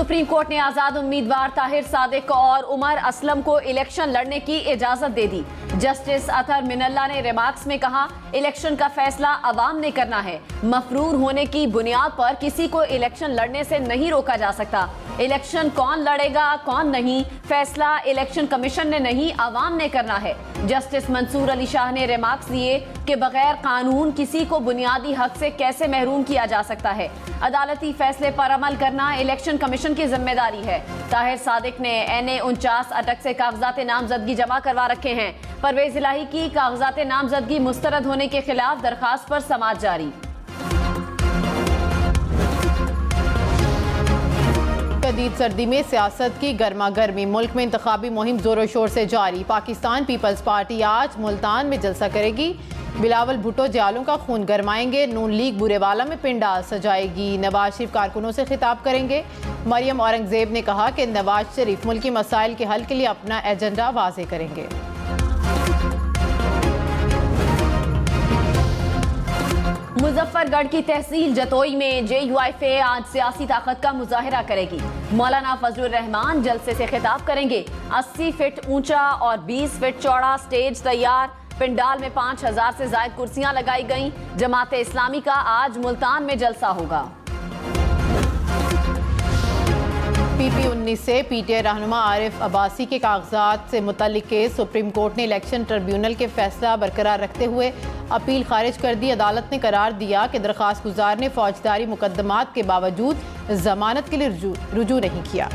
Supreme court ने आजाद उम्मीदवार ताहिर सादिक और उमर असलम को इलेक्शन लड़ने की इजाजत दे दी। जस्टिस अतर मिनल्ला ने रिमार्क्स में कहा, इलेक्शन का फैसला अवाम ने करना है। मफरूर होने की बुनियाद पर किसी को इलेक्शन लड़ने से नहीं रोका जा सकता। इलेक्शन कौन लड़ेगा कौन नहीं, फैसला इलेक्शन कमीशन ने नहीं, अवाम ने करना है। जस्टिस मंसूर अली शाह ने रिमार्क्स दिए कि बगैर कानून किसी को बुनियादी हक से कैसे महरूम किया जा सकता है। अदालती फैसले पर अमल करना इलेक्शन कमीशन की जिम्मेदारी है। ताहिर सादिक ने NA 49 अटक से कागजात नामजदगी जमा करवा रखे हैं। परवेज इलाही की कागजात नामजदगी मुस्तरद होने के खिलाफ दरखास्त पर समाअत जारी। शदीद सर्दी में सियासत की गर्मा गर्मी, मुल्क में इंतखाबी मुहिम जोरों शोर से जारी। पाकिस्तान पीपल्स पार्टी आज मुल्तान में जलसा करेगी। बिलावल भुट्टो जयालों का खून गरमाएंगे। नून लीग बुरेवाला में पिंडाल सजाएगी। नवाज शरीफ कारकुनों से खिताब करेंगे। मरियम औरंगजेब ने कहा कि नवाज शरीफ मुल्की मसाइल के हल के लिए अपना एजेंडा वाज़ेह करेंगे। मुजफ्फरगढ़ की तहसील जतोई में JUIF आज सियासी ताकत का मुजाहिरा करेगी। मौलाना फजलुर रहमान जलसे से खिताब करेंगे। 80 फीट ऊंचा और 20 फीट चौड़ा स्टेज तैयार। पिंडाल में 5000 से ज्यादा कुर्सियां लगाई गईं। जमात इस्लामी का आज मुल्तान में जलसा होगा। PP19 से PTI रहनुमा आरिफ अब्बासी के कागजात से मुतल्लिक केस सुप्रीम कोर्ट ने इलेक्शन ट्रिब्यूनल के फैसला बरकरार रखते हुए अपील खारिज कर दी। अदालत ने करार दिया कि दरख्वास्त गुजार ने फौजदारी मुकदमात के बावजूद जमानत के लिए रुजू नहीं किया।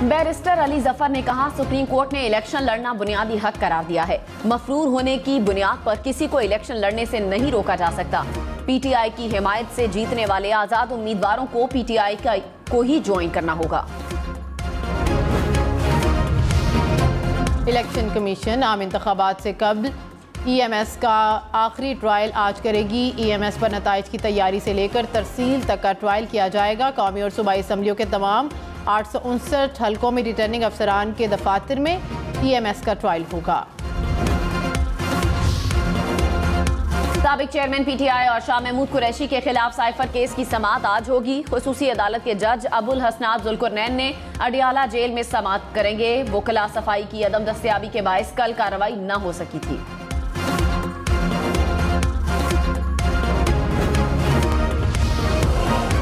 बैरिस्टर अली जफर ने कहा, सुप्रीम कोर्ट ने इलेक्शन लड़ना बुनियादी हक करार दिया है। मफरूर होने की बुनियाद पर किसी को इलेक्शन लड़ने से नहीं रोका जा सकता। PTI की हिमायत से जीतने वाले आजाद उम्मीदवारों को PTI को ही ज्वाइन करना होगा। इलेक्शन कमीशन आम इंतखाबात से कबल EMS का आखिरी ट्रायल आज करेगी। EMS पर नताइज की तैयारी से लेकर तरसील तक का ट्रायल किया जाएगा। कौमी और सूबाई असम्बलियों के तमाम 859 हलकों में रिटर्निंग अफसरान के दफातर में EMS का ट्रायल होगा। साबिक चेयरमैन PTI और शाह महमूद कुरैशी के खिलाफ साइफर केस की समाअत आज होगी। खुसूसी अदालत के जज अबुल हसनात जुल्कुरनैन ने अडियाला जेल में समाअत करेंगे। वकला सफाई की अदम दस्तयाबी के बायस कल कार्रवाई न हो सकी थी।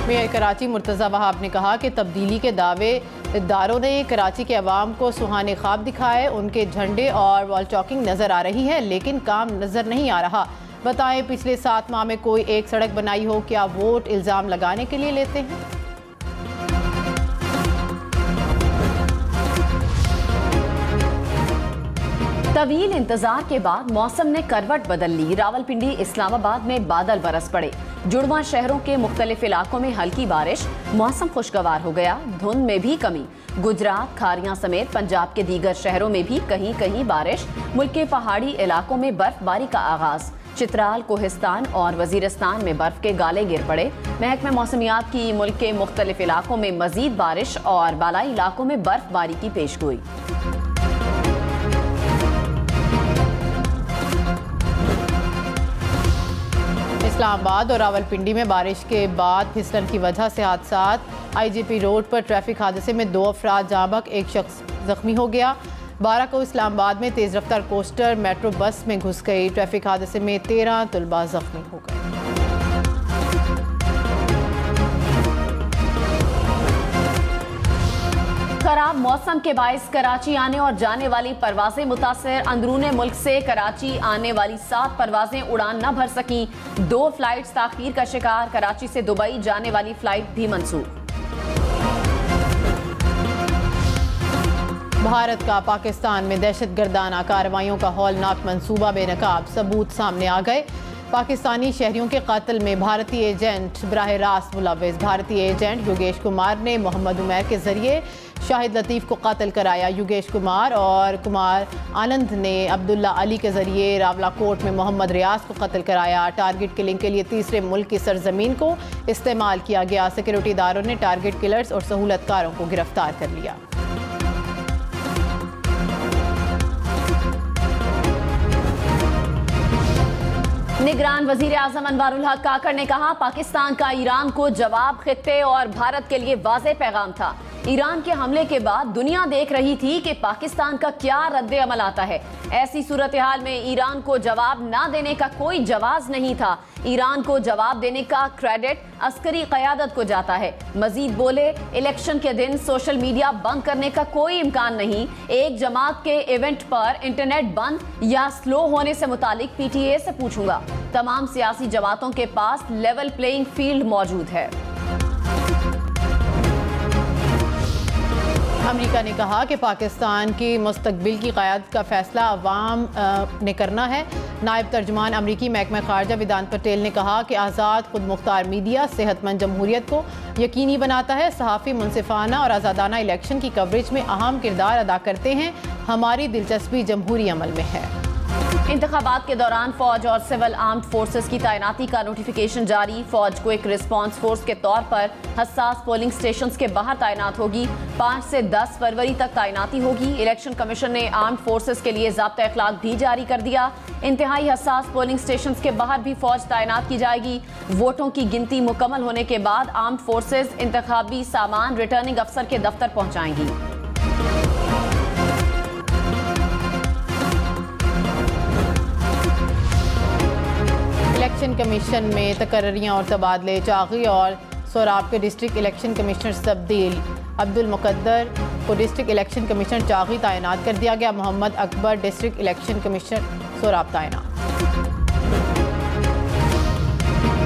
मेयर कराची मुर्तज़ा वहाब ने कहा कि तब्दीली के दावेदारों ने कराची के अवाम को सुहाने ख्वाब दिखाए। उनके झंडे और वॉल चॉकिंग नजर आ रही है, लेकिन काम नजर नहीं आ रहा। बताएं, पिछले 7 माह में कोई एक सड़क बनाई हो? क्या वोट इल्जाम लगाने के लिए लेते हैं? तवील इंतजार के बाद मौसम ने करवट बदल ली। रावलपिंडी इस्लामाबाद में बादल बरस पड़े। जुड़वा शहरों के मुख्तलिफ इलाकों में हल्की बारिश। मौसम खुशगवार हो गया। धुंध में भी कमी। गुजरात, खारियां समेत पंजाब के दीगर शहरों में भी कहीं कहीं बारिश। मुल्क के पहाड़ी इलाकों में बर्फबारी का आगाज। चित्राल, कोहिस्तान और वजीरिस्तान में बर्फ के गाले गिर पड़े। महकमा मौसमियात की मुल्क के मुख्तलिफ इलाकों में मजीद बारिश और बालाई इलाकों में बर्फबारी की पेशगोई। इस्लामाबाद और रावलपिंडी में बारिश के बाद फिसलन की वजह से हादसात। IGP रोड पर ट्रैफिक हादसे में 2 अफराद जाँ बहक, एक शख्स जख्मी हो गया। 12 को इस्लामाबाद में तेज रफ्तार कोस्टर मेट्रो बस में घुस गई। ट्रैफिक हादसे में 13 तुलबा जख्मी हो गए। खराब मौसम के बायस कराची आने और जाने वाली परवाजें मुतासर। अंदरूने मुल्क से कराची आने वाली 7 परवाजें उड़ान न भर सकी। 2 फ्लाइट्स ताखीर का शिकार। कराची से दुबई जाने वाली फ्लाइट भी मंसूख। भारत का पाकिस्तान में दहशतगर्दाना कार्रवाइयों का हौलनाक मंसूबा बेनकाब, सबूत सामने आ गए। पाकिस्तानी शहरियों के कत्ल में भारतीय एजेंट बराह रास्त मुलव्वस। भारतीय एजेंट योगेश कुमार ने मोहम्मद उमैर के जरिए शाहिद लतीफ़ को कत्ल कराया। योगेश कुमार और कुमार आनंद ने अब्दुल्ला अली के जरिए रावलाकोट में मोहम्मद रियाज को कत्ल कराया। टारगेट किलिंग के लिए तीसरे मुल्क की सरजमीन को इस्तेमाल किया गया। सिक्योरिटी इदारों ने टारगेट किलर्स और सहूलतकारों को गिरफ्तार कर लिया। निगरान निगरान वजीर आजम अनवारुल हक काकड़ ने कहा, पाकिस्तान का ईरान को जवाब खित्ते और भारत के लिए वाज़ेह पैगाम था। ईरान के हमले के बाद दुनिया देख रही थी कि पाकिस्तान का क्या रद्द अमल आता है। ऐसी सूरत हाल में ईरान को जवाब ना देने का कोई जवाज नहीं था। ईरान को जवाब देने का क्रेडिट अस्करी क़यादत को जाता है। मजीद बोले, इलेक्शन के दिन सोशल मीडिया बंद करने का कोई इम्कान नहीं। एक जमात के इवेंट पर इंटरनेट बंद या स्लो होने से मुतालिक PTA से पूछूंगा। तमाम सियासी जमातों के पास लेवल प्लेइंग फील्ड मौजूद है। अमेरिका ने कहा कि पाकिस्तान की मुस्तकबिल की क़यादत का फैसला अवाम ने करना है। नायब तर्जुमान अमरीकी महकमा खारजा वेदांत पटेल ने कहा कि आज़ाद खुद मुख्तार मीडिया सेहतमंद जमहूरियत को यकीनी बनाता है। सहाफ़ी मुनसिफाना और आज़ादाना इलेक्शन की कवरेज में अहम किरदार अदा करते हैं। हमारी दिलचस्पी जमहूरी अमल में है। इंतखाबात के दौरान फौज और सिविल आर्म्ड फोर्सेस की तैनाती का नोटिफिकेशन जारी। फौज क्विक रिस्पांस फोर्स के तौर पर हसास पोलिंग स्टेशंस के बाहर तैनात होगी। 5 से 10 फरवरी तक तैनाती होगी। इलेक्शन कमीशन ने आर्म्ड फोर्सेस के लिए ज़ाब्ता इखलाक भी जारी कर दिया। इंतहाई हसास पोलिंग स्टेशंस के बाहर भी फौज तैनात की जाएगी। वोटों की गिनती मुकम्मल होने के बाद आर्म्ड फोर्सेस इंतखाबी सामान रिटर्निंग अफसर के दफ्तर पहुंचाएंगी। इलेक्शन कमीशन में तकर्रियाँ और तबादले। चागी और सोराब के डिस्ट्रिक्ट इलेक्शन कमिश्नर तब्दील। अब्दुल मुकद्दर को डिस्ट्रिक्ट इलेक्शन कमिश्नर चागी तैनात कर दिया गया। Mohammad Akbar district election commissioner Sohrab तैनात।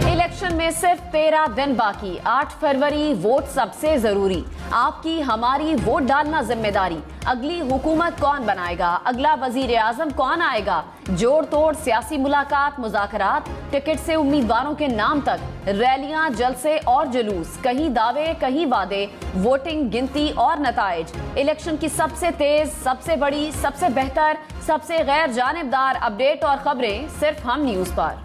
इलेक्शन में सिर्फ 13 दिन बाकी। 8 फरवरी वोट सबसे जरूरी। आपकी हमारी वोट डालना जिम्मेदारी। अगली हुकूमत कौन बनाएगा, अगला वजीर आजम कौन आएगा, जोड़ तोड़ सियासी मुलाकात मुज़ाकरात, टिकट से उम्मीदवारों के नाम तक, रैलियां, जलसे और जुलूस, कहीं दावे कहीं वादे, वोटिंग, गिनती और नताइज। इलेक्शन की सबसे तेज, सबसे बड़ी, सबसे बेहतर, सबसे गैर जानिबदार अपडेट और खबरें सिर्फ हम न्यूज़ पर।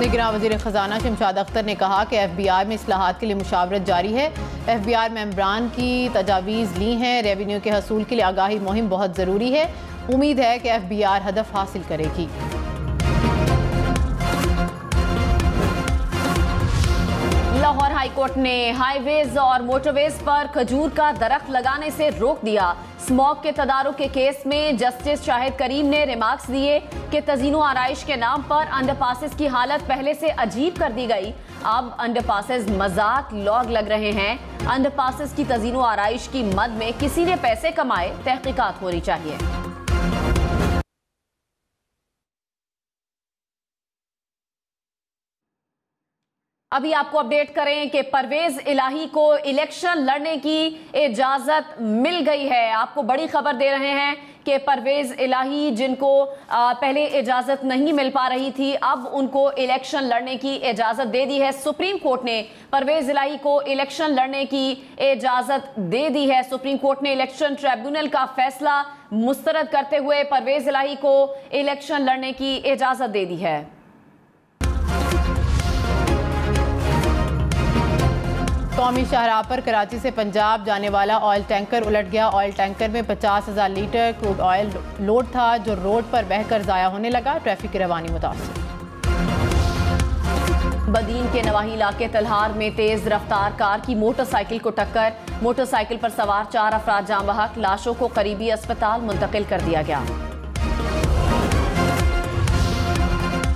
निगरान वज़ीर ख़ज़ाना शमशाद अख्तर ने कहा कि FBI में इस्लाहात के लिए मुशावरत जारी है। FBI मेंबरान की तजावीज़ ली हैं। रेवेन्यू के हसूल के लिए आगाही मुहिम बहुत ज़रूरी है। उम्मीद है कि FBI हदफ हासिल करेगी। लाहौर हाई कोर्ट ने हाईवेज और मोटरवेज पर खजूर का दरख्त लगाने से रोक दिया। स्मॉग के तदारुक के केस में जस्टिस शाहिद करीम ने रिमार्क्स दिए कि तज़ीनो आराइश के नाम पर अंडरपासेस की हालत पहले से अजीब कर दी गई। अब अंडरपासेस मजाक लॉग लग रहे हैं। अंडरपासेस की तज़ीनो आराइश की मद में किसी ने पैसे कमाए, तहकीकात होनी चाहिए। अभी आपको अपडेट करें कि परवेज इलाही को इलेक्शन लड़ने की इजाजत मिल गई है। आपको बड़ी खबर दे रहे हैं कि परवेज इलाही, जिनको पहले इजाजत नहीं मिल पा रही थी, अब उनको इलेक्शन लड़ने की इजाजत दे दी है। सुप्रीम कोर्ट ने परवेज इलाही को इलेक्शन लड़ने की इजाजत दे दी है। सुप्रीम कोर्ट ने इलेक्शन ट्रिब्यूनल का फैसला मुस्तरद करते हुए परवेज इलाही को इलेक्शन लड़ने की इजाजत दे दी है। कौमी शाहराह पर कराची से पंजाब जाने वाला ऑयल टैंकर उलट गया। ऑयल टैंकर में 50,000 लीटर क्रूड ऑयल लोड था, जो रोड पर बहकर जाया होने लगा। ट्रैफिक की रवानी मुतासिर। बदीन के नवाही इलाके तलहार में तेज रफ्तार कार की मोटरसाइकिल को टक्कर। मोटरसाइकिल पर सवार 4 अफराद जाँ बहक। लाशों को करीबी अस्पताल मुंतकिल कर दिया गया।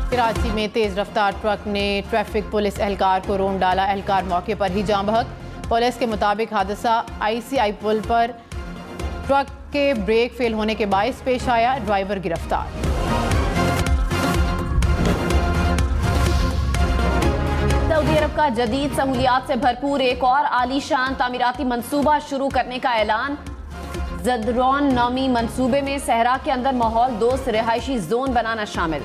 कराची में तेज रफ्तार ट्रक ने ट्रैफिक पुलिस एहलकार को रोन डाला। एहलकार मौके पर ही जाँ बहक। पुलिस के मुताबिक हादसा ICI पुल पर ट्रक के ब्रेक फेल होने के बायस पेश आया। ड्राइवर गिरफ्तार। सऊदी अरब का जदीद सहूलियात से भरपूर एक और आलीशान तामीराती मंसूबा शुरू करने का ऐलान। ज़दरौन नामी मंसूबे में सहरा के अंदर माहौल दोस्त रिहायशी जोन बनाना शामिल।